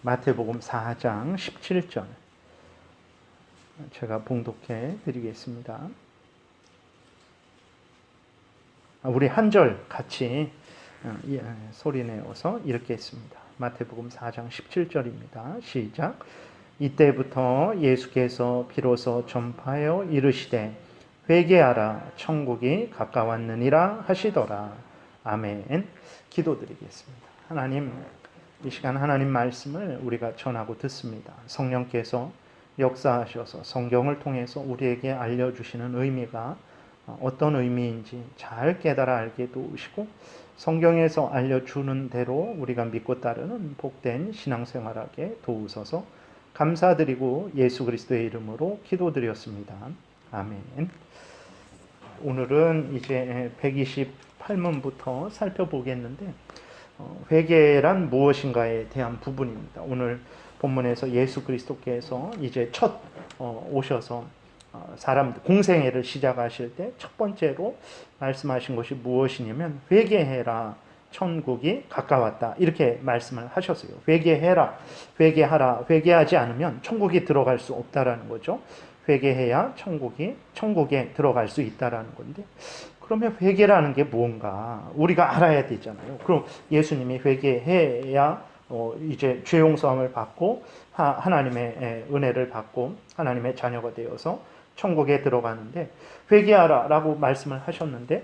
마태복음 4장 17절 제가 봉독해 드리겠습니다. 우리 한 절 같이 소리내어서 읽겠습니다. 마태복음 4장 17절입니다. 시작. 이때부터 예수께서 비로소 전파하여 이르시되 회개하라 천국이 가까웠느니라 하시더라. 아멘. 기도드리겠습니다. 하나님, 이 시간 하나님 말씀을 우리가 전하고 듣습니다. 성령께서 역사하셔서 성경을 통해서 우리에게 알려주시는 의미가 어떤 의미인지 잘 깨달아 알게 도우시고 성경에서 알려주는 대로 우리가 믿고 따르는 복된 신앙생활하게 도우소서. 감사드리고 예수 그리스도의 이름으로 기도드렸습니다. 아멘. 오늘은 이제 128문부터 살펴보겠는데 회개란 무엇인가에 대한 부분입니다. 오늘 본문에서 예수 그리스도께서 이제 첫 오셔서 사람들 공생애를 시작하실 때 첫 번째로 말씀하신 것이 무엇이냐면 회개해라 천국이 가까웠다 이렇게 말씀을 하셨어요. 회개해라, 회개하라, 회개하지 않으면 천국이 들어갈 수 없다라는 거죠. 회개해야 천국에 들어갈 수 있다라는 건데, 그러면 회개라는 게 뭔가 우리가 알아야 되잖아요. 그럼 예수님이 회개해야 이제 죄 용서함을 받고 하나님의 은혜를 받고 하나님의 자녀가 되어서 천국에 들어가는데, 회개하라라고 말씀을 하셨는데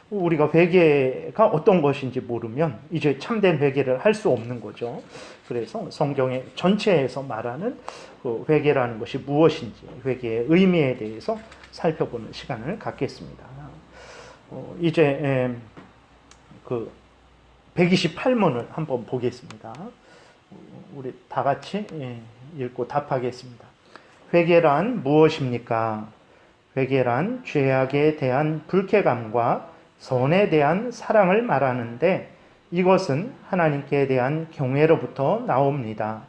우리가 회개가 어떤 것인지 모르면 이제 참된 회개를 할 수 없는 거죠. 그래서 성경의 전체에서 말하는 그 회개라는 것이 무엇인지, 회개의 의미에 대해서 살펴보는 시간을 갖겠습니다. 이제 그 128문을 한번 보겠습니다. 우리 다 같이 읽고 답하겠습니다. 회개란 무엇입니까? 회개란 죄악에 대한 불쾌감과 선에 대한 사랑을 말하는데 이것은 하나님께 대한 경외로부터 나옵니다.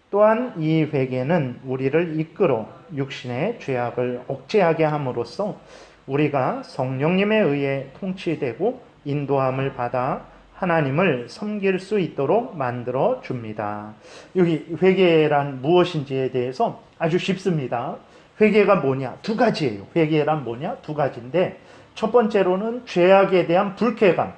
또한 이 회개는 우리를 이끌어 육신의 죄악을 억제하게 함으로써 우리가 성령님에 의해 통치되고 인도함을 받아 하나님을 섬길 수 있도록 만들어 줍니다. 여기 회개란 무엇인지에 대해서 아주 쉽습니다. 회개가 뭐냐? 두 가지예요. 회개란 뭐냐? 두 가지인데, 첫 번째로는 죄악에 대한 불쾌감,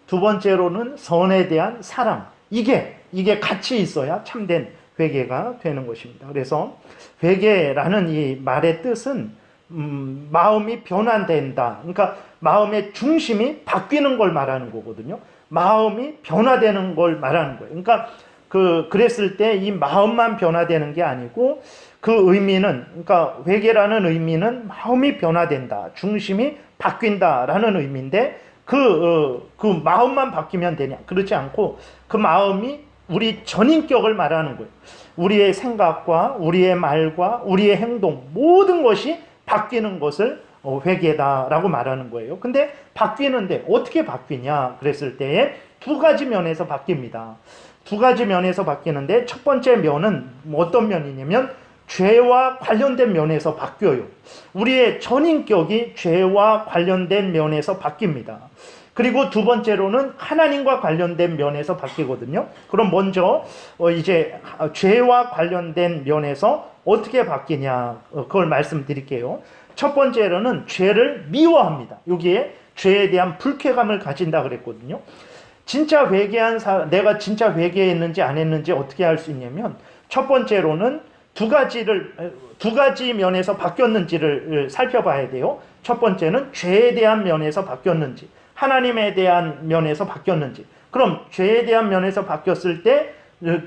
두 번째로는 선에 대한 사랑. 이게 같이 있어야 참된 회개가 되는 것입니다. 그래서 회개라는 이 말의 뜻은 마음이 변화된다. 그러니까 마음의 중심이 바뀌는 걸 말하는 거거든요. 마음이 변화되는 걸 말하는 거예요. 그러니까 그랬을 때 이 마음만 변화되는 게 아니고 그 의미는, 그러니까 회개라는 의미는 마음이 변화된다, 중심이 바뀐다라는 의미인데 그 마음만 바뀌면 되냐? 그렇지 않고 그 마음이 우리 전인격을 말하는 거예요. 우리의 생각과 우리의 말과 우리의 행동 모든 것이 바뀌는 것을 회개다라고 말하는 거예요. 근데 바뀌는데 어떻게 바뀌냐? 그랬을 때에 두 가지 면에서 바뀝니다. 두 가지 면에서 바뀌는데 첫 번째 면은 어떤 면이냐면 죄와 관련된 면에서 바뀌어요. 우리의 전인격이 죄와 관련된 면에서 바뀝니다. 그리고 두 번째로는 하나님과 관련된 면에서 바뀌거든요. 그럼 먼저 이제 죄와 관련된 면에서 어떻게 바뀌냐, 그걸 말씀드릴게요. 첫 번째로는 죄를 미워합니다. 여기에 죄에 대한 불쾌감을 가진다 그랬거든요. 진짜 회개한 사람, 내가 진짜 회개했는지 안 했는지 어떻게 알 수 있냐면, 첫 번째로는 두 가지 면에서 바뀌었는지를 살펴봐야 돼요. 첫 번째는 죄에 대한 면에서 바뀌었는지, 하나님에 대한 면에서 바뀌었는지. 그럼 죄에 대한 면에서 바뀌었을 때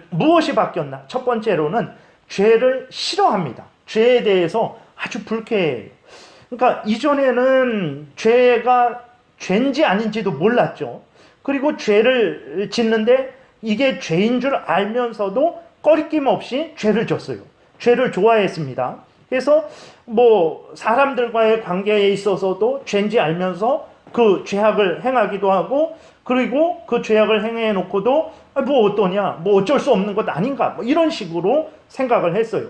무엇이 바뀌었나? 첫 번째로는 죄를 싫어합니다. 죄에 대해서 아주 불쾌해요. 그러니까 이전에는 죄가 죄인지 아닌지도 몰랐죠. 그리고 죄를 짓는데 이게 죄인 줄 알면서도 꺼리낌 없이 죄를 졌어요. 죄를 좋아했습니다. 그래서 사람들과의 관계에 있어서도 죄인지 알면서 그 죄악을 행하기도 하고, 그리고 그 죄악을 행해 놓고도 어떠냐, 어쩔 수 없는 것 아닌가, 이런 식으로 생각을 했어요.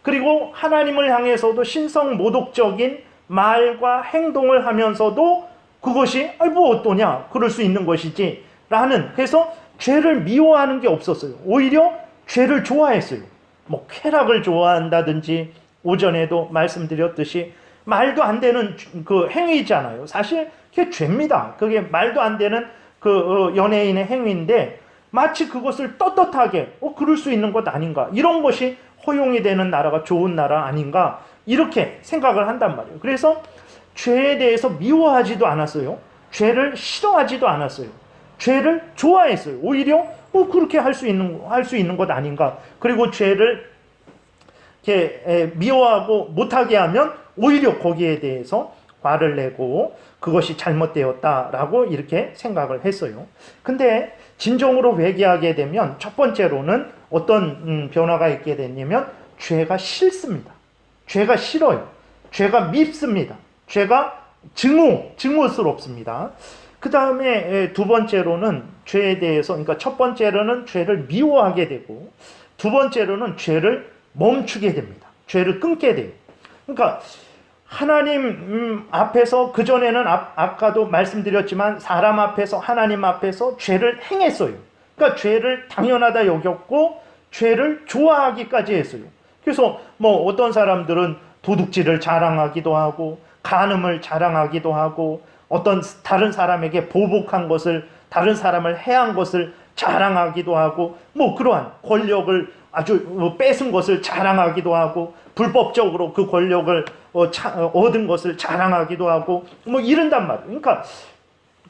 그리고 하나님을 향해서도 신성모독적인 말과 행동을 하면서도 그것이 어떠냐, 그럴 수 있는 것이지 라는, 그래서 죄를 미워하는 게 없었어요. 오히려 죄를 좋아했어요. 뭐 쾌락을 좋아한다든지, 오전에도 말씀드렸듯이 말도 안 되는 그 행위잖아요. 사실 그게 죄입니다. 그게 말도 안 되는 그 연예인의 행위인데 마치 그것을 떳떳하게 그럴 수 있는 것 아닌가, 이런 것이 허용이 되는 나라가 좋은 나라 아닌가, 이렇게 생각을 한단 말이에요. 그래서 죄에 대해서 미워하지도 않았어요. 죄를 싫어하지도 않았어요. 죄를 좋아했어요. 오히려 그렇게 할 수 있는 것 아닌가. 그리고 죄를 이렇게 미워하고 못하게 하면 오히려 거기에 대해서 화를 내고 그것이 잘못되었다라고 이렇게 생각을 했어요. 근데 진정으로 회개하게 되면 첫 번째로는 어떤 변화가 있게 됐냐면 죄가 싫습니다. 죄가 싫어요. 죄가 밉습니다. 죄가 증오스럽습니다. 그 다음에 두 번째로는 죄에 대해서, 그러니까 첫 번째로는 죄를 미워하게 되고, 두 번째로는 죄를 멈추게 됩니다. 죄를 끊게 돼요. 그러니까 하나님 앞에서, 그전에는 아까도 말씀드렸지만 사람 앞에서, 하나님 앞에서 죄를 행했어요. 그러니까 죄를 당연하다 여겼고 죄를 좋아하기까지 했어요. 그래서 뭐 어떤 사람들은 도둑질을 자랑하기도 하고 간음을 자랑하기도 하고 어떤 다른 사람에게 보복한 것을, 다른 사람을 해한 것을 자랑하기도 하고, 뭐 그러한 권력을 아주 뺏은 것을 자랑하기도 하고, 불법적으로 그 권력을 얻은 것을 자랑하기도 하고, 뭐 이런단 말이에요. 그러니까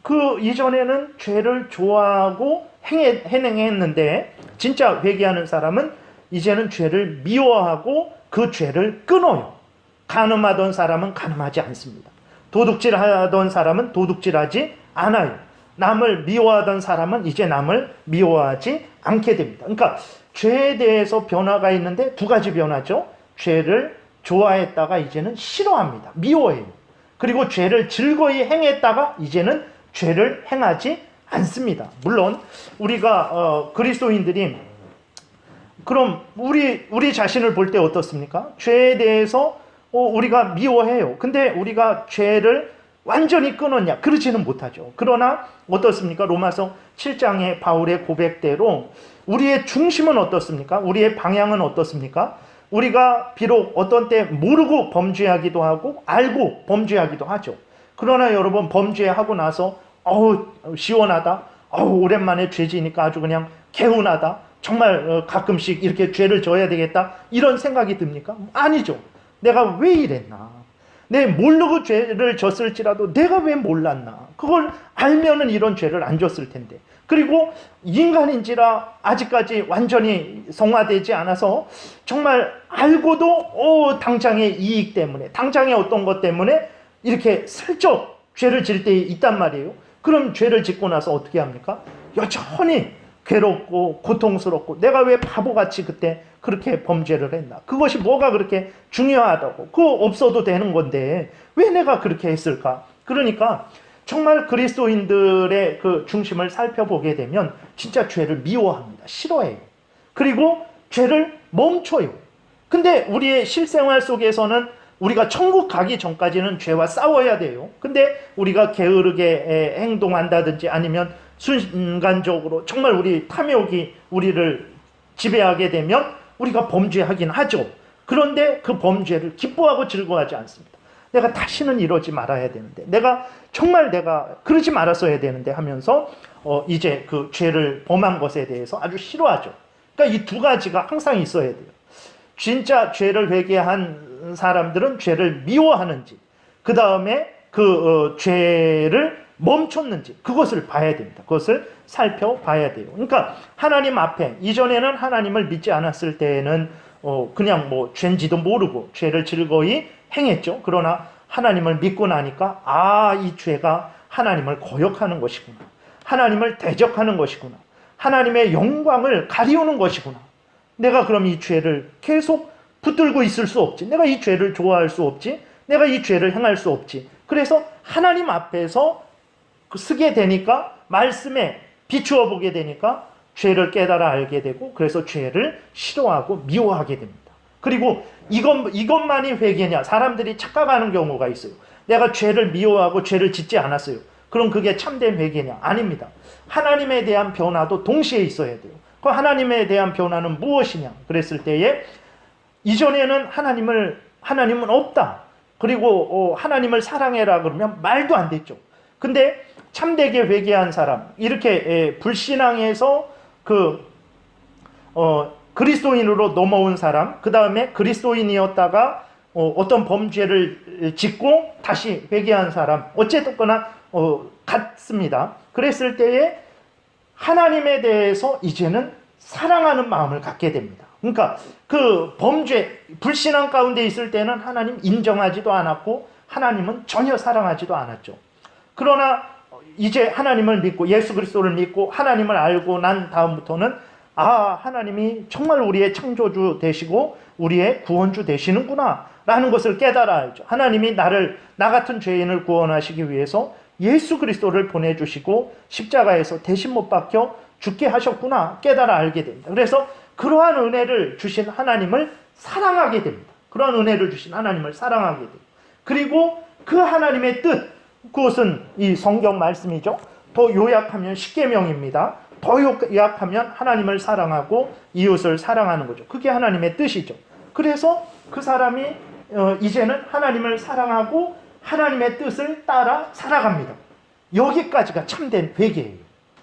그 이전에는 죄를 좋아하고 행했는데 진짜 회개하는 사람은 이제는 죄를 미워하고 그 죄를 끊어요. 간음하던 사람은 간음하지 않습니다. 도둑질하던 사람은 도둑질하지 않아요. 남을 미워하던 사람은 이제 남을 미워하지 않게 됩니다. 그러니까 죄에 대해서 변화가 있는데 두 가지 변화죠. 죄를 좋아했다가 이제는 싫어합니다. 미워해요. 그리고 죄를 즐거이 행했다가 이제는 죄를 행하지 않습니다. 물론 우리가 그리스도인들이 그럼 우리 자신을 볼 때 어떻습니까? 죄에 대해서 우리가 미워해요. 근데 우리가 죄를 완전히 끊었냐? 그러지는 못하죠. 그러나 어떻습니까? 로마서 7장의 바울의 고백대로 우리의 중심은 어떻습니까? 우리의 방향은 어떻습니까? 우리가 비록 어떤 때 모르고 범죄하기도 하고 알고 범죄하기도 하죠. 그러나 여러분, 범죄하고 나서 시원하다, 오랜만에 죄 지니까 아주 그냥 개운하다, 정말 가끔씩 이렇게 죄를 져야 되겠다, 이런 생각이 듭니까? 아니죠. 내가 왜 이랬나? 내 모르고 죄를 졌을지라도 내가 왜 몰랐나? 그걸 알면은 이런 죄를 안 졌을 텐데. 그리고 인간인지라 아직까지 완전히 성화되지 않아서 정말 알고도 당장의 이익 때문에, 당장의 어떤 것 때문에 이렇게 슬쩍 죄를 질 때 있단 말이에요. 그럼 죄를 짓고 나서 어떻게 합니까? 여전히 괴롭고 고통스럽고 내가 왜 바보같이 그때 그렇게 범죄를 했나? 그것이 뭐가 그렇게 중요하다고? 그거 없어도 되는 건데 왜 내가 그렇게 했을까? 그러니까 정말 그리스도인들의 그 중심을 살펴보게 되면 진짜 죄를 미워합니다. 싫어해요. 그리고 죄를 멈춰요. 근데 우리의 실생활 속에서는 우리가 천국 가기 전까지는 죄와 싸워야 돼요. 근데 우리가 게으르게 행동한다든지 아니면 순간적으로 정말 우리 탐욕이 우리를 지배하게 되면 우리가 범죄하긴 하죠. 그런데 그 범죄를 기뻐하고 즐거워하지 않습니다. 내가 다시는 이러지 말아야 되는데, 내가 그러지 말았어야 되는데 하면서 이제 그 죄를 범한 것에 대해서 아주 싫어하죠. 그러니까 이 두 가지가 항상 있어야 돼요. 진짜 죄를 회개한 사람들은 죄를 미워하는지, 그 다음에 그 죄를 멈췄는지, 그것을 봐야 됩니다. 그것을 살펴봐야 돼요. 그러니까 하나님 앞에, 이전에는 하나님을 믿지 않았을 때에는 그냥 뭐 죄인지도 모르고 죄를 즐거이 행했죠. 그러나 하나님을 믿고 나니까 이 죄가 하나님을 거역하는 것이구나, 하나님을 대적하는 것이구나, 하나님의 영광을 가리우는 것이구나. 내가 그럼 이 죄를 계속 붙들고 있을 수 없지. 내가 이 죄를 좋아할 수 없지. 내가 이 죄를 행할 수 없지. 그래서 하나님 앞에서 쓰게 되니까, 말씀에 비추어 보게 되니까 죄를 깨달아 알게 되고, 그래서 죄를 싫어하고 미워하게 됩니다. 그리고 이것만이 회개냐? 사람들이 착각하는 경우가 있어요. 내가 죄를 미워하고 죄를 짓지 않았어요. 그럼 그게 참된 회개냐? 아닙니다. 하나님에 대한 변화도 동시에 있어야 돼요. 그 하나님에 대한 변화는 무엇이냐 그랬을 때에 이전에는 하나님은 없다. 그리고 하나님을 사랑해라 그러면 말도 안 됐죠. 근데 참되게 회개한 사람, 이렇게 불신앙에서 그리스도인으로 넘어온 사람, 그 다음에 그리스도인이었다가 어떤 범죄를 짓고 다시 회개한 사람, 어쨌거나 같습니다. 그랬을 때에 하나님에 대해서 이제는 사랑하는 마음을 갖게 됩니다. 그러니까 그 범죄, 불신앙 가운데 있을 때는 하나님 인정하지도 않았고 하나님은 전혀 사랑하지도 않았죠. 그러나 이제 하나님을 믿고 예수 그리스도를 믿고 하나님을 알고 난 다음부터는 하나님이 정말 우리의 창조주 되시고 우리의 구원주 되시는구나 라는 것을 깨달아야죠. 하나님이 나 같은 죄인을 구원하시기 위해서 예수 그리스도를 보내주시고 십자가에서 대신 못 박혀 죽게 하셨구나 깨달아 알게 됩니다. 그래서 그러한 은혜를 주신 하나님을 사랑하게 됩니다. 그러한 은혜를 주신 하나님을 사랑하게 됩니다. 그리고 그 하나님의 뜻, 그것은 이 성경 말씀이죠. 더 요약하면 십계명입니다. 더 요약하면 하나님을 사랑하고 이웃을 사랑하는 거죠. 그게 하나님의 뜻이죠. 그래서 그 사람이 이제는 하나님을 사랑하고 하나님의 뜻을 따라 살아갑니다. 여기까지가 참된 회개예요.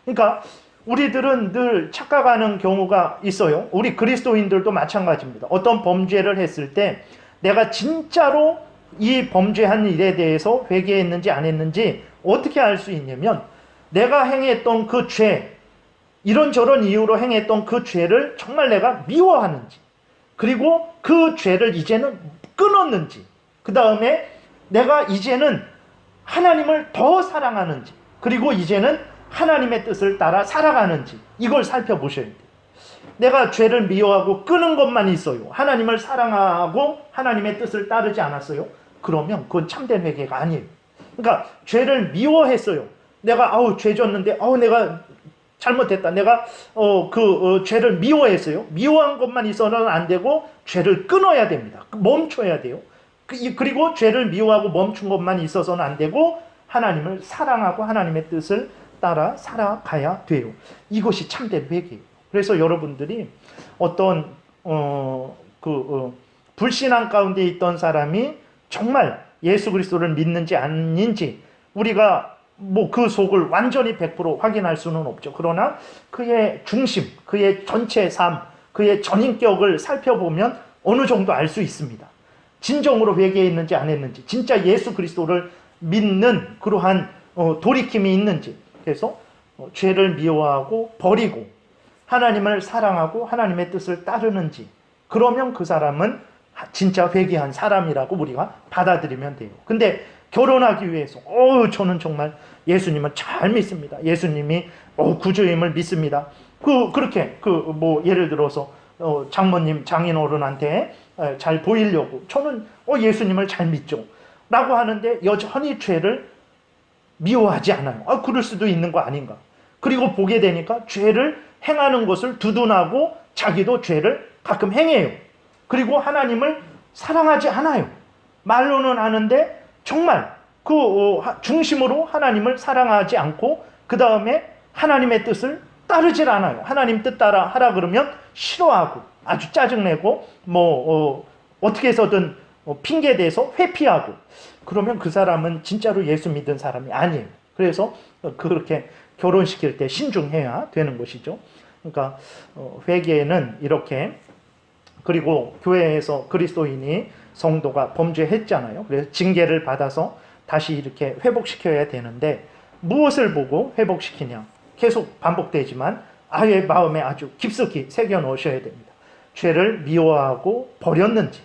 그러니까 우리들은 늘 착각하는 경우가 있어요. 우리 그리스도인들도 마찬가지입니다. 어떤 범죄를 했을 때 내가 진짜로 이 범죄한 일에 대해서 회개했는지 안 했는지 어떻게 알 수 있냐면 내가 행했던 그 죄, 이런저런 이유로 행했던 그 죄를 정말 내가 미워하는지, 그리고 그 죄를 이제는 끊었는지, 그 다음에 내가 이제는 하나님을 더 사랑하는지, 그리고 이제는 하나님의 뜻을 따라 살아가는지, 이걸 살펴보셔야 돼요. 내가 죄를 미워하고 끊은 것만 있어요. 하나님을 사랑하고 하나님의 뜻을 따르지 않았어요. 그러면 그건 참된 회개가 아니에요. 그러니까 죄를 미워했어요. 내가 죄 졌는데 내가 잘못했다. 내가 죄를 미워했어요. 미워한 것만 있어서는 안 되고 죄를 끊어야 됩니다. 멈춰야 돼요. 그리고 죄를 미워하고 멈춘 것만 있어서는 안 되고 하나님을 사랑하고 하나님의 뜻을 따라 살아가야 돼요. 이것이 참된 회개예요. 그래서 여러분들이 어떤 불신앙 가운데 있던 사람이 정말 예수 그리스도를 믿는지 아닌지 우리가 그 속을 완전히 100% 확인할 수는 없죠. 그러나 그의 중심, 그의 전체 삶, 그의 전인격을 살펴보면 어느 정도 알 수 있습니다. 진정으로 회개했는지 안 했는지, 진짜 예수 그리스도를 믿는 그러한 돌이킴이 있는지. 그래서 죄를 미워하고 버리고 하나님을 사랑하고 하나님의 뜻을 따르는지, 그러면 그 사람은 진짜 회개한 사람이라고 우리가 받아들이면 돼요. 근데 결혼하기 위해서 저는 정말 예수님을 잘 믿습니다. 예수님이 구주임을 믿습니다. 그렇게 예를 들어서 장모님, 장인어른한테 잘 보이려고 저는 예수님을 잘 믿죠 라고 하는데 여전히 죄를 미워하지 않아요. 그럴 수도 있는 거 아닌가. 그리고 보게 되니까 죄를 행하는 것을 두둔하고 자기도 죄를 가끔 행해요. 그리고 하나님을 사랑하지 않아요. 말로는 하는데 정말 중심으로 하나님을 사랑하지 않고 그 다음에 하나님의 뜻을 따르질 않아요. 하나님 뜻 따라 하라 그러면 싫어하고 아주 짜증내고 어떻게 해서든 핑계대서 회피하고, 그러면 그 사람은 진짜로 예수 믿은 사람이 아니에요. 그래서 그렇게 결혼시킬 때 신중해야 되는 것이죠. 그러니까 회개는 이렇게, 그리고 교회에서 그리스도인이 성도가 범죄했잖아요. 그래서 징계를 받아서 다시 이렇게 회복시켜야 되는데 무엇을 보고 회복시키냐? 계속 반복되지만 아예 마음에 아주 깊숙이 새겨 넣으셔야 됩니다. 죄를 미워하고 버렸는지,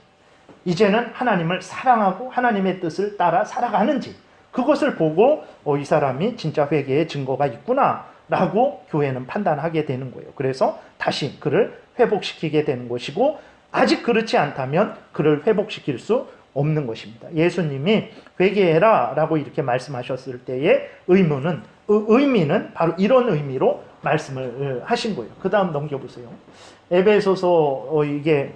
이제는 하나님을 사랑하고 하나님의 뜻을 따라 살아가는지, 그것을 보고 이 사람이 진짜 회개의 증거가 있구나 라고 교회는 판단하게 되는 거예요. 그래서 다시 그를 회복시키게 되는 것이고, 아직 그렇지 않다면 그를 회복시킬 수 없는 것입니다. 예수님이 회개해라 라고 이렇게 말씀하셨을 때의 의미는 바로 이런 의미로 말씀을 하신 거예요. 그 다음 넘겨보세요. 에베소서 이게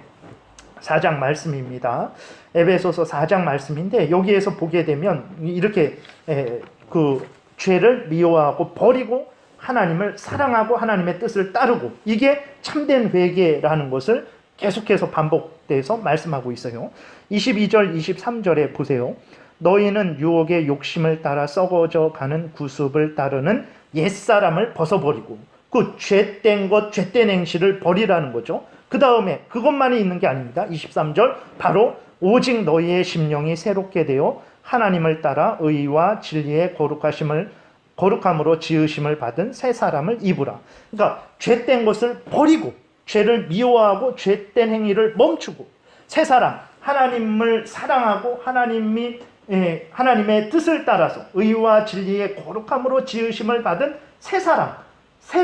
4장 말씀입니다. 에베소서 4장 말씀인데 여기에서 보게 되면 이렇게 그 죄를 미워하고 버리고 하나님을 사랑하고 하나님의 뜻을 따르고, 이게 참된 회개라는 것을 계속해서 반복돼서 말씀하고 있어요. 22절 23절에 보세요. 너희는 유혹의 욕심을 따라 썩어져 가는 구습을 따르는 옛사람을 벗어버리고, 그 죄된 것, 죄된 행실을 버리라는 거죠. 그 다음에 그것만이 있는 게 아닙니다. 23절, 바로 오직 너희의 심령이 새롭게 되어 하나님을 따라 의와 진리의 거룩함으로 지으심을 받은 새 사람을 입으라. 그러니까 죄된 것을 버리고, 죄를 미워하고 죄된 행위를 멈추고, 새 사람, 하나님을 사랑하고 하나님의 뜻을 따라서 의와 진리의 거룩함으로 지으심을 받은 새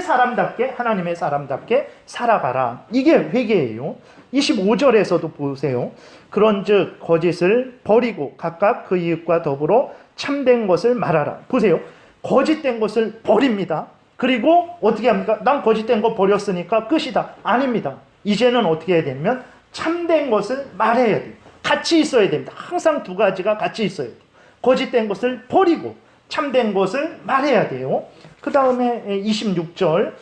사람답게, 하나님의 사람답게 살아가라. 이게 회개예요. 25절에서도 보세요. 그런즉 거짓을 버리고 각각 그 이웃과 더불어 참된 것을 말하라. 보세요. 거짓된 것을 버립니다. 그리고 어떻게 합니까? 난 거짓된 거 버렸으니까 끝이다. 아닙니다. 이제는 어떻게 해야 되냐면 참된 것을 말해야 돼요. 같이 있어야 됩니다. 항상 두 가지가 같이 있어야 돼요. 거짓된 것을 버리고 참된 것을 말해야 돼요. 그 다음에 26절,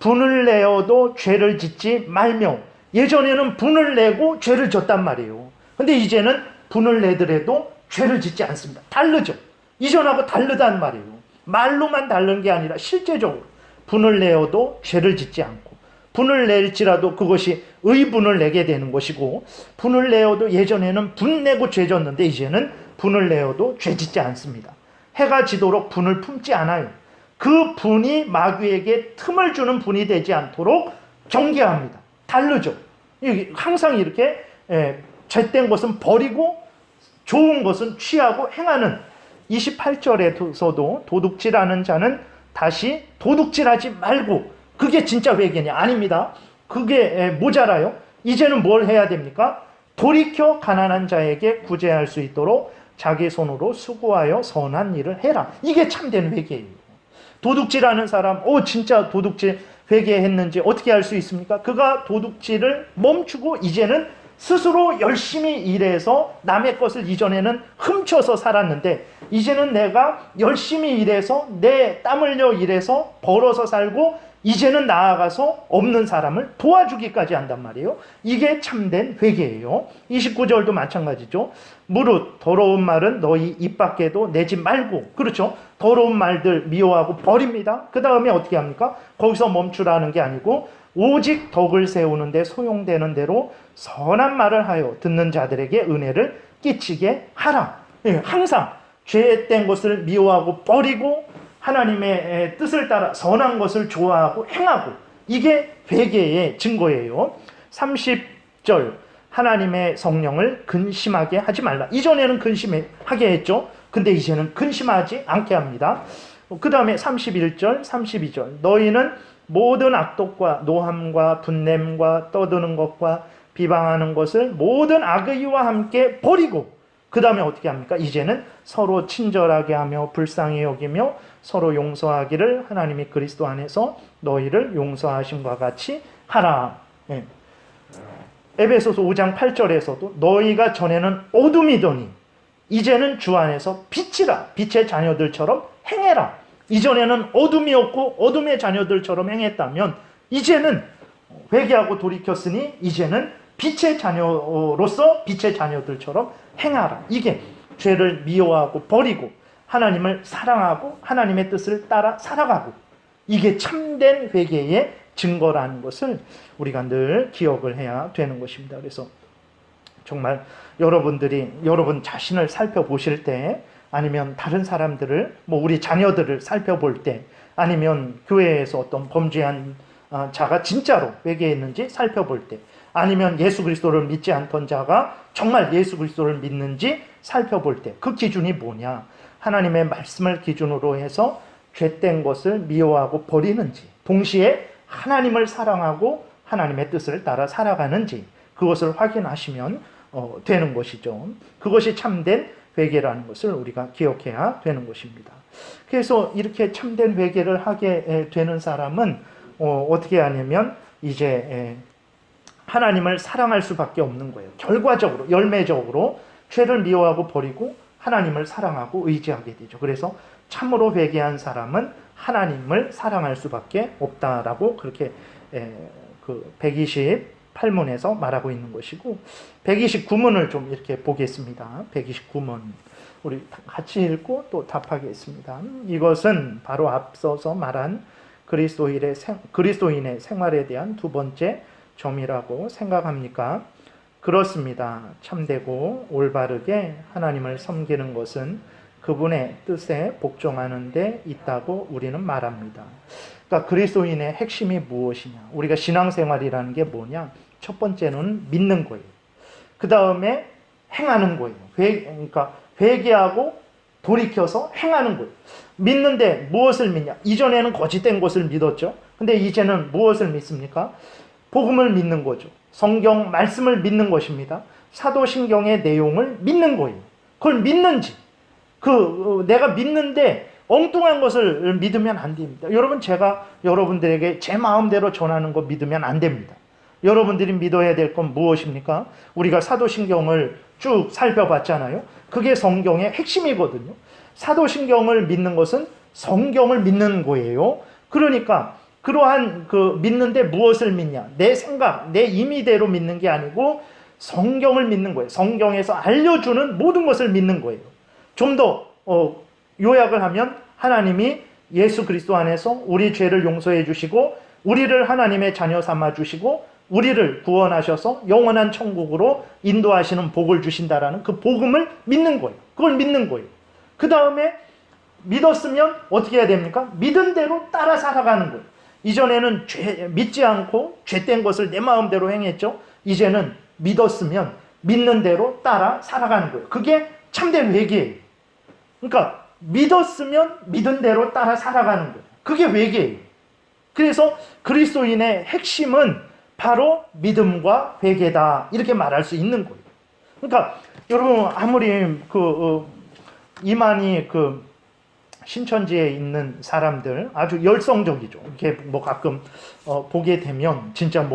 분을 내어도 죄를 짓지 말며. 예전에는 분을 내고 죄를 졌단 말이에요. 근데 이제는 분을 내더라도 죄를 짓지 않습니다. 다르죠. 이전하고 다르단 말이에요. 말로만 다른 게 아니라 실제적으로 분을 내어도 죄를 짓지 않고, 분을 낼지라도 그것이 의분을 내게 되는 것이고, 분을 내어도 예전에는 분 내고 죄 졌는데 이제는 분을 내어도 죄 짓지 않습니다. 해가 지도록 분을 품지 않아요. 그 분이 마귀에게 틈을 주는 분이 되지 않도록 경계합니다. 다르죠. 항상 이렇게 죄된 것은 버리고 좋은 것은 취하고 행하는. 28절에서도 도둑질하는 자는 다시 도둑질하지 말고. 그게 진짜 회개냐? 아닙니다. 그게 모자라요. 이제는 뭘 해야 됩니까? 돌이켜 가난한 자에게 구제할 수 있도록 자기 손으로 수고하여 선한 일을 해라. 이게 참된 회개예요. 도둑질하는 사람, 진짜 도둑질 회개했는지 어떻게 알 수 있습니까? 그가 도둑질을 멈추고 이제는 스스로 열심히 일해서 남의 것을, 이전에는 훔쳐서 살았는데 이제는 내가 열심히 일해서 내 땀 흘려 일해서 벌어서 살고, 이제는 나아가서 없는 사람을 도와주기까지 한단 말이에요. 이게 참된 회개예요. 29절도 마찬가지죠. 무릇 더러운 말은 너희 입 밖에도 내지 말고. 그렇죠. 더러운 말들 미워하고 버립니다. 그 다음에 어떻게 합니까? 거기서 멈추라는 게 아니고 오직 덕을 세우는 데 소용되는 대로 선한 말을 하여 듣는 자들에게 은혜를 끼치게 하라. 항상 죄된 것을 미워하고 버리고 하나님의 뜻을 따라 선한 것을 좋아하고 행하고, 이게 회개의 증거예요. 30절, 하나님의 성령을 근심하게 하지 말라. 이전에는 근심하게 했죠. 근데 이제는 근심하지 않게 합니다. 그 다음에 31절, 32절, 너희는 모든 악독과 노함과 분냄과 떠드는 것과 비방하는 것을 모든 악의와 함께 버리고, 그 다음에 어떻게 합니까? 이제는 서로 친절하게 하며 불쌍히 여기며 서로 용서하기를 하나님이 그리스도 안에서 너희를 용서하심과 같이 하라. 에베소서 5장 8절에서도 너희가 전에는 어둠이더니 이제는 주 안에서 빛이라. 빛의 자녀들처럼 행해라. 이전에는 어둠이었고 어둠의 자녀들처럼 행했다면 이제는 회개하고 돌이켰으니 이제는 빛의 자녀로서 빛의 자녀들처럼 행하라. 이게 죄를 미워하고 버리고 하나님을 사랑하고 하나님의 뜻을 따라 살아가고, 이게 참된 회개의 증거라는 것을 우리가 늘 기억을 해야 되는 것입니다. 그래서 정말 여러분들이 여러분 자신을 살펴보실 때, 아니면 다른 사람들을, 우리 자녀들을 살펴볼 때, 아니면 교회에서 어떤 범죄한 자가 진짜로 회개했는지 살펴볼 때, 아니면 예수 그리스도를 믿지 않던 자가 정말 예수 그리스도를 믿는지 살펴볼 때, 그 기준이 뭐냐? 하나님의 말씀을 기준으로 해서 죄된 것을 미워하고 버리는지, 동시에 하나님을 사랑하고 하나님의 뜻을 따라 살아가는지, 그것을 확인하시면 되는 것이죠. 그것이 참된 회개라는 것을 우리가 기억해야 되는 것입니다. 그래서 이렇게 참된 회개를 하게 되는 사람은 어떻게 하냐면 이제 하나님을 사랑할 수밖에 없는 거예요. 결과적으로, 열매적으로 죄를 미워하고 버리고 하나님을 사랑하고 의지하게 되죠. 그래서 참으로 회개한 사람은 하나님을 사랑할 수밖에 없다라고 그렇게 그 128문에서 말하고 있는 것이고, 129문을 좀 이렇게 보겠습니다. 129문 우리 같이 읽고 또 답하겠습니다. 이것은 바로 앞서서 말한 그리스도인의 생활에 대한 두 번째 점이라고 생각합니까? 그렇습니다. 참되고 올바르게 하나님을 섬기는 것은 그분의 뜻에 복종하는 데 있다고 우리는 말합니다. 그러니까 그리스도인의 핵심이 무엇이냐? 우리가 신앙생활이라는 게 뭐냐? 첫 번째는 믿는 거예요. 그 다음에 행하는 거예요. 그러니까 회개하고 돌이켜서 행하는 거예요. 믿는데 무엇을 믿냐? 이전에는 거짓된 것을 믿었죠. 근데 이제는 무엇을 믿습니까? 복음을 믿는 거죠. 성경 말씀을 믿는 것입니다. 사도신경의 내용을 믿는 거예요. 그걸 믿는지. 내가 믿는데 엉뚱한 것을 믿으면 안 됩니다. 여러분, 제가 여러분들에게 제 마음대로 전하는 거 믿으면 안 됩니다. 여러분들이 믿어야 될 건 무엇입니까? 우리가 사도신경을 쭉 살펴봤잖아요. 그게 성경의 핵심이거든요. 사도신경을 믿는 것은 성경을 믿는 거예요. 그러니까 그러한 믿는데 무엇을 믿냐? 내 생각, 내 임의대로 믿는 게 아니고 성경을 믿는 거예요. 성경에서 알려주는 모든 것을 믿는 거예요. 좀 더 요약을 하면 하나님이 예수 그리스도 안에서 우리 죄를 용서해 주시고 우리를 하나님의 자녀 삼아 주시고 우리를 구원하셔서 영원한 천국으로 인도하시는 복을 주신다라는 그 복음을 믿는 거예요. 그걸 믿는 거예요. 그 다음에 믿었으면 어떻게 해야 됩니까? 믿은 대로 따라 살아가는 거예요. 이전에는 믿지 않고 죄된 것을 내 마음대로 행했죠. 이제는 믿었으면 믿는 대로 따라 살아가는 거예요. 그게 참된 회개예요. 그러니까 믿었으면 믿은 대로 따라 살아가는 거예요. 그게 회개예요. 그래서 그리스도인의 핵심은 바로 믿음과 회개다, 이렇게 말할 수 있는 거예요. 그러니까 여러분, 아무리 이만희 신천지에 있는 사람들 아주 열성적이죠. 이렇게 가끔 보게 되면 진짜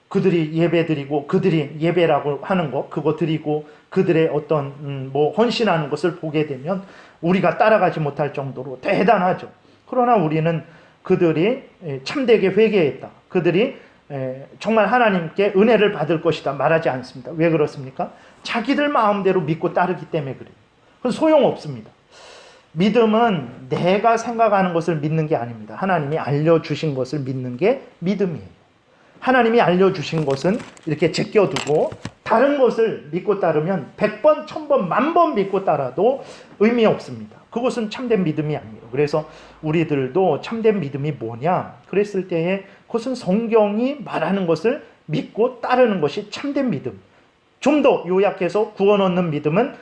그들이 예배 드리고 그들이 예배라고 하는 거 그거 드리고 그들의 어떤 헌신하는 것을 보게 되면 우리가 따라가지 못할 정도로 대단하죠. 그러나 우리는 그들이 참되게 회개했다, 그들이 정말 하나님께 은혜를 받을 것이다 말하지 않습니다. 왜 그렇습니까? 자기들 마음대로 믿고 따르기 때문에 그래요. 그건 소용없습니다. 믿음은 내가 생각하는 것을 믿는 게 아닙니다. 하나님이 알려주신 것을 믿는 게 믿음이에요. 하나님이 알려주신 것은 이렇게 제껴두고 다른 것을 믿고 따르면 100번, 1000번, 10,000번 믿고 따라도 의미 없습니다. 그것은 참된 믿음이 아니에요. 그래서 우리들도 참된 믿음이 뭐냐? 그랬을 때에 그것은 성경이 말하는 것을 믿고 따르는 것이 참된 믿음. 좀 더 요약해서 구원 얻는 믿음은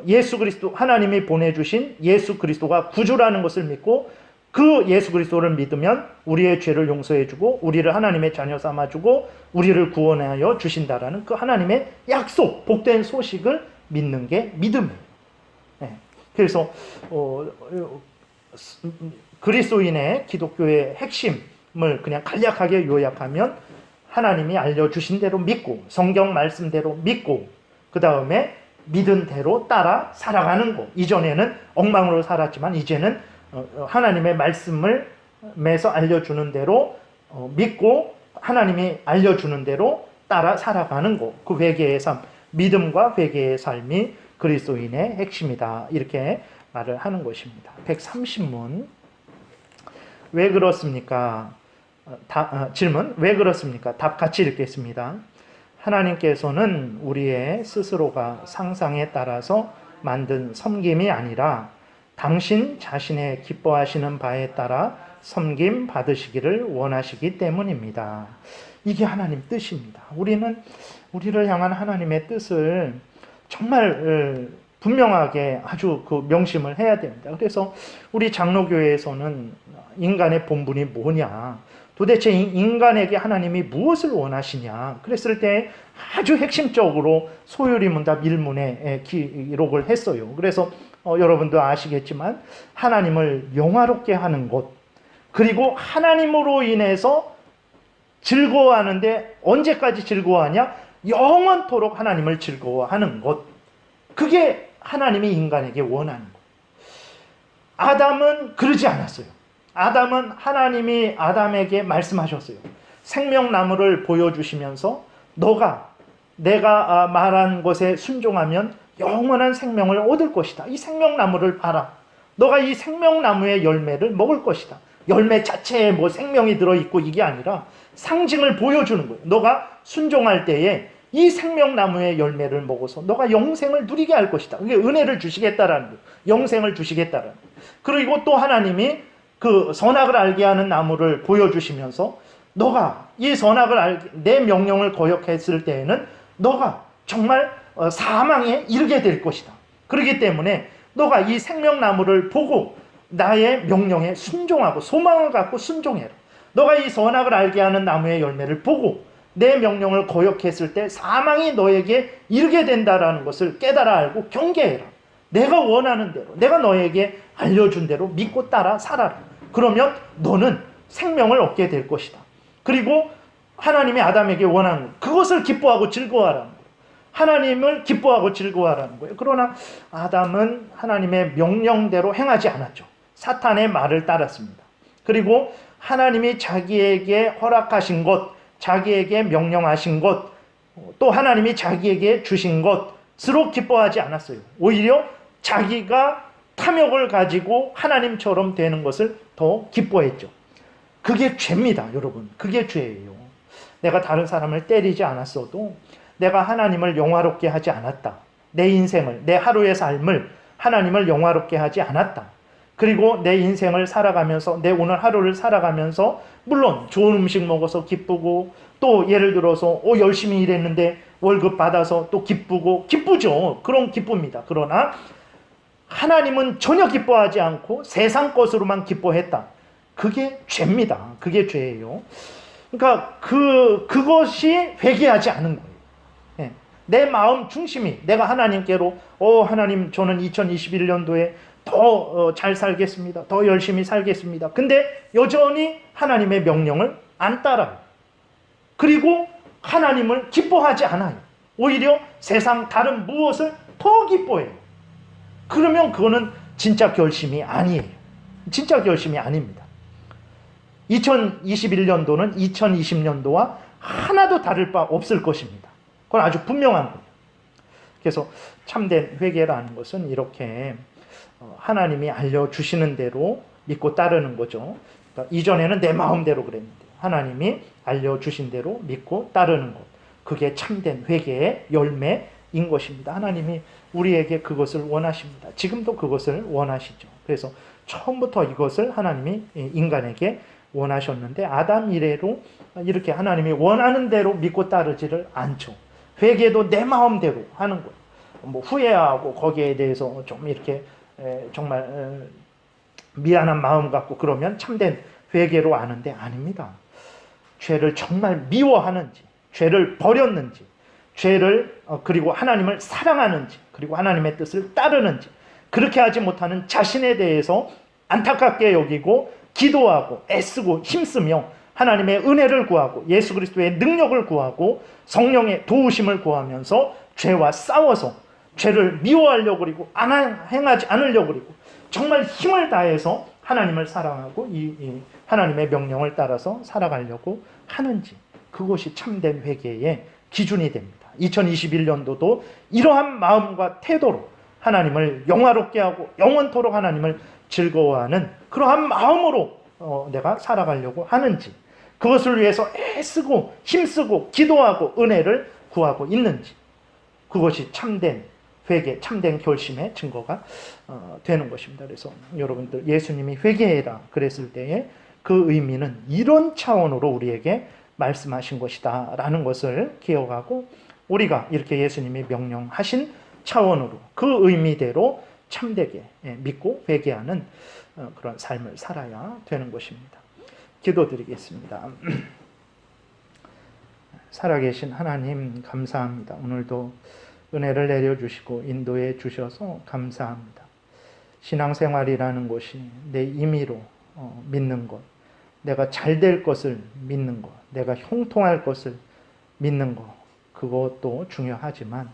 예수 그리스도, 하나님이 보내주신 예수 그리스도가 구주라는 것을 믿고 그 예수 그리스도를 믿으면 우리의 죄를 용서해주고 우리를 하나님의 자녀 삼아주고 우리를 구원하여 주신다라는 그 하나님의 약속, 복된 소식을 믿는 게 믿음이에요. 네. 그래서 그리스도인의 기독교의 핵심을 그냥 간략하게 요약하면 하나님이 알려주신 대로 믿고 성경 말씀대로 믿고 그 다음에 믿은 대로 따라 살아가는 것. 이전에는 엉망으로 살았지만 이제는 하나님의 말씀을 매서 알려주는 대로 믿고 하나님이 알려주는 대로 따라 살아가는 것. 그 회개의 삶, 믿음과 회개의 삶이 그리스도인의 핵심이다, 이렇게 말을 하는 것입니다. 130문. 왜 그렇습니까? 질문. 왜 그렇습니까? 답 같이 읽겠습니다. 하나님께서는 우리의 스스로가 상상에 따라서 만든 섬김이 아니라 당신 자신의 기뻐하시는 바에 따라 섬김 받으시기를 원하시기 때문입니다. 이게 하나님 뜻입니다. 우리를 향한 하나님의 뜻을 정말 분명하게 아주 명심을 해야 됩니다. 그래서 우리 장로교회에서는 인간의 본분이 뭐냐, 도대체 인간에게 하나님이 무엇을 원하시냐, 그랬을 때 아주 핵심적으로 소요리문답 1문에 기록을 했어요. 그래서 여러분도 아시겠지만 하나님을 영화롭게 하는 것, 그리고 하나님으로 인해서 즐거워하는데 언제까지 즐거워하냐? 영원토록 하나님을 즐거워하는 것. 그게 하나님이 인간에게 원하는 것. 아담은 그러지 않았어요. 아담은 하나님이 아담에게 말씀하셨어요. 생명나무를 보여주시면서 너가 내가 말한 것에 순종하면 영원한 생명을 얻을 것이다. 이 생명나무를 봐라. 너가 이 생명나무의 열매를 먹을 것이다. 열매 자체에 뭐 생명이 들어있고 이게 아니라 상징을 보여주는 거예요. 너가 순종할 때에 이 생명나무의 열매를 먹어서 너가 영생을 누리게 할 것이다. 이게 은혜를 주시겠다라는 거예요. 영생을 주시겠다라는 거예요. 그리고 또 하나님이 그 선악을 알게 하는 나무를 보여주시면서 너가 이 선악을 내 명령을 거역했을 때에는 너가 정말 사망에 이르게 될 것이다. 그렇기 때문에 너가 이 생명나무를 보고 나의 명령에 순종하고 소망을 갖고 순종해라. 너가 이 선악을 알게 하는 나무의 열매를 보고 내 명령을 거역했을 때 사망이 너에게 이르게 된다라는 것을 깨달아 알고 경계해라. 내가 원하는 대로, 내가 너에게 알려준 대로 믿고 따라 살아라. 그러면 너는 생명을 얻게 될 것이다. 그리고 하나님이 아담에게 원하는 그것을 기뻐하고 즐거워하라는 거예요. 하나님을 기뻐하고 즐거워하라는 거예요. 그러나 아담은 하나님의 명령대로 행하지 않았죠. 사탄의 말을 따랐습니다. 그리고 하나님이 자기에게 허락하신 것, 자기에게 명령하신 것, 또 하나님이 자기에게 주신 것으로 기뻐하지 않았어요. 오히려 자기가 탐욕을 가지고 하나님처럼 되는 것을 더 기뻐했죠. 그게 죄입니다, 여러분. 그게 죄예요. 내가 다른 사람을 때리지 않았어도 내가 하나님을 영화롭게 하지 않았다. 내 인생을, 내 하루의 삶을 하나님을 영화롭게 하지 않았다. 그리고 내 인생을 살아가면서, 내 오늘 하루를 살아가면서 물론 좋은 음식 먹어서 기쁘고, 또 예를 들어서 열심히 일했는데 월급 받아서 또 기쁘죠. 그런 기쁩니다. 그러나 하나님은 전혀 기뻐하지 않고 세상 것으로만 기뻐했다. 그게 죄입니다. 그게 죄예요. 그러니까 그것이 회개하지 않은 거예요. 예. 내 마음 중심이 내가 하나님께로 하나님 저는 2021년도에 더 잘 살겠습니다. 더 열심히 살겠습니다. 근데 여전히 하나님의 명령을 안 따라요. 그리고 하나님을 기뻐하지 않아요. 오히려 세상 다른 무엇을 더 기뻐해요. 그러면 그거는 진짜 결심이 아니에요. 진짜 결심이 아닙니다. 2021년도는 2020년도와 하나도 다를 바 없을 것입니다. 그건 아주 분명한 거예요. 그래서 참된 회개라는 것은 이렇게 하나님이 알려주시는 대로 믿고 따르는 거죠. 그러니까 이전에는 내 마음대로 그랬는데 하나님이 알려주신 대로 믿고 따르는 것. 그게 참된 회개의 열매인 것입니다. 하나님이 우리에게 그것을 원하십니다. 지금도 그것을 원하시죠. 그래서 처음부터 이것을 하나님이 인간에게 원하셨는데 아담 이래로 이렇게 하나님이 원하는 대로 믿고 따르지를 않죠. 회개도 내 마음대로 하는 거예요. 뭐 후회하고 거기에 대해서 좀 이렇게 정말 미안한 마음 갖고 그러면 참된 회개로 아는데 아닙니다. 죄를 정말 미워하는지, 죄를 버렸는지, 죄를 그리고 하나님을 사랑하는지, 그리고 하나님의 뜻을 따르는지, 그렇게 하지 못하는 자신에 대해서 안타깝게 여기고 기도하고 애쓰고 힘쓰며 하나님의 은혜를 구하고 예수 그리스도의 능력을 구하고 성령의 도우심을 구하면서 죄와 싸워서 죄를 미워하려고 그리고 행하지 않으려고 그리고 정말 힘을 다해서 하나님을 사랑하고 이 하나님의 명령을 따라서 살아가려고 하는지, 그것이 참된 회개의 기준이 됩니다. 2021년도도 이러한 마음과 태도로 하나님을 영화롭게 하고 영원토록 하나님을 즐거워하는 그러한 마음으로 내가 살아가려고 하는지, 그것을 위해서 애쓰고 힘쓰고 기도하고 은혜를 구하고 있는지, 그것이 참된 회개, 참된 결심의 증거가 되는 것입니다. 그래서 여러분들 예수님이 회개해라 그랬을 때에 그 의미는 이런 차원으로 우리에게 말씀하신 것이다 라는 것을 기억하고, 우리가 이렇게 예수님이 명령하신 차원으로 그 의미대로 참되게 믿고 회개하는 그런 삶을 살아야 되는 것입니다. 기도드리겠습니다. 살아계신 하나님 감사합니다. 오늘도 은혜를 내려주시고 인도해 주셔서 감사합니다. 신앙생활이라는 것이 내 임의로 믿는 것, 내가 잘 될 것을 믿는 것, 내가 형통할 것을 믿는 것, 그것도 중요하지만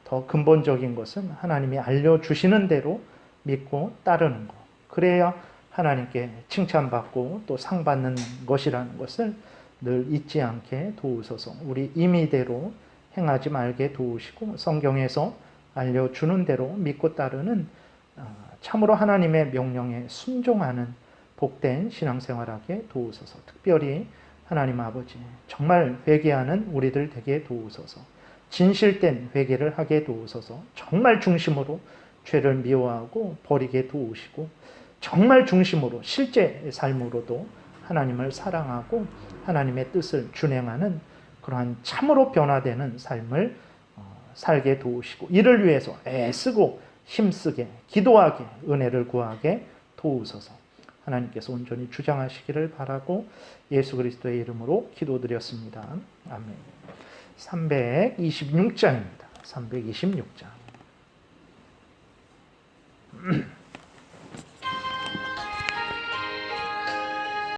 더 근본적인 것은 하나님이 알려주시는 대로 믿고 따르는 것. 그래야 하나님께 칭찬받고 또 상받는 것이라는 것을 늘 잊지 않게 도우소서. 우리 임의대로 행하지 말게 도우시고 성경에서 알려주는 대로 믿고 따르는 참으로 하나님의 명령에 순종하는 복된 신앙생활하게 도우소서. 특별히 하나님 아버지 정말 회개하는 우리들 되게 도우소서. 진실된 회개를 하게 도우소서. 정말 중심으로 죄를 미워하고 버리게 도우시고 정말 중심으로 실제 삶으로도 하나님을 사랑하고 하나님의 뜻을 준행하는 그러한 참으로 변화되는 삶을 살게 도우시고 이를 위해서 애쓰고 힘쓰게 기도하게 은혜를 구하게 도우소서. 하나님께서 온전히 주장하시기를 바라고 예수 그리스도의 이름으로 기도드렸습니다. 아멘. 326장입니다. 326장.